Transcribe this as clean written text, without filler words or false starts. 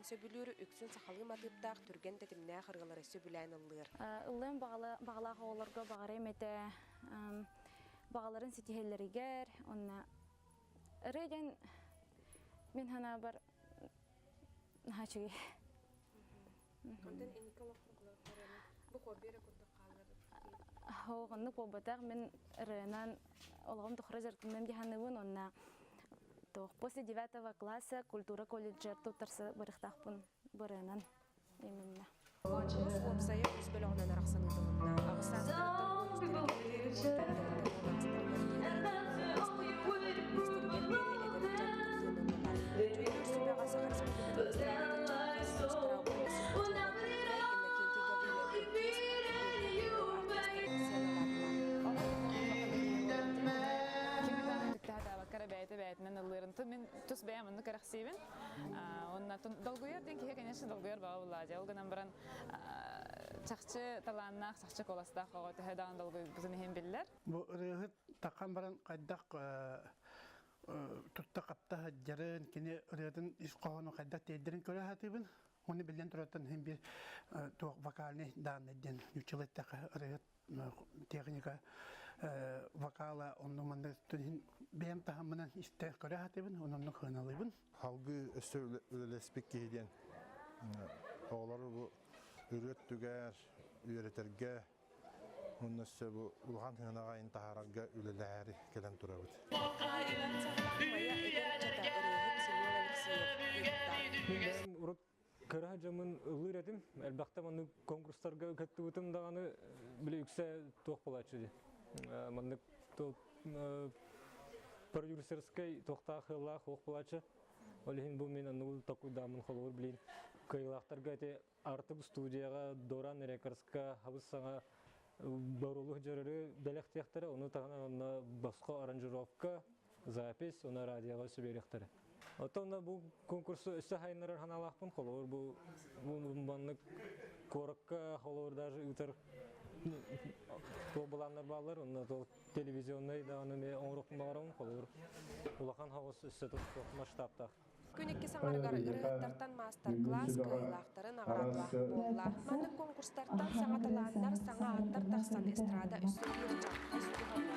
сөбүлүрү үксүн сахалым атыптаах түрген тетимнää хыргылары сөбүлән ыллыр. Ыллым бағалағы оларға бағары еметі бағаларын сетихеллерігер, онна рейден мен хана бар хачуги. Ондан эникалақ қоғылары бұқор бері күрді қалыр. Хоғынны побатақ мен райынан олғым тұқыра жарқынмен деханыбын, онна после 9 класса культура колледжер тұттарсы барықтақпын барынан именно. Опсайы өз бөліғынан арақсанытылына бәйтінен ылырынты мен түс бәйамынны қарақсейбін. Онна долгуерден кейе, конечно, долгуер баға болады. Олғынан баран чақчы таланнақ, чақчы коластақ оғыты хайдаған долгуер бұзын ехен білілер. Бұл ұрығы таққан баран қайдақ тұтта қапта жарын, кені ұрығын іс қоғыны қайдақ дейдерін көрі хатыбын. Оны білден тұратын хем бір вокалны дағын әдден нүчілеттіқі ұрығы техника вокала оннуманды түнін бәйім тағымынан істе көрі хатыбын, онымны қыналыбын. Халғы өсі өлелеспек кейден оғылары бұл үрет түгер, үйретерге, оның өсі бұл ұлған ғынағайын тағарарға өлелері келен тұрабыд. Кыраха жамын ылыр этим, әлбәттә моны конкурсларга катты утым даганы биле үксә тох булачы. Моны то продюсерский тохта хыла хох булачы. Олин бу мен аны такой дамын холор билин. Кыйлактарга те артык студияга Доран Рекордска хабысага барулук жарыры белектектери, оны тагына башка аранжировка, запись, оны радиога сөберектери. Отонда бұл конкурсы өсі хайнарар ханалақпын қолуыр бұл банны корыққа қолуыр даже үтір толбыланар балар, онда телевизионный дағаны ме оңырықпын бағарауын қолуыр ұлақан хауыз өсі масштабтақ. Күнекке саңарғар ұрықтартан мастер-класс кыйлақтарын ағырадылақ болла. Маны конкурстартан саңаталандар саңа аттар тақсан эстрада үсі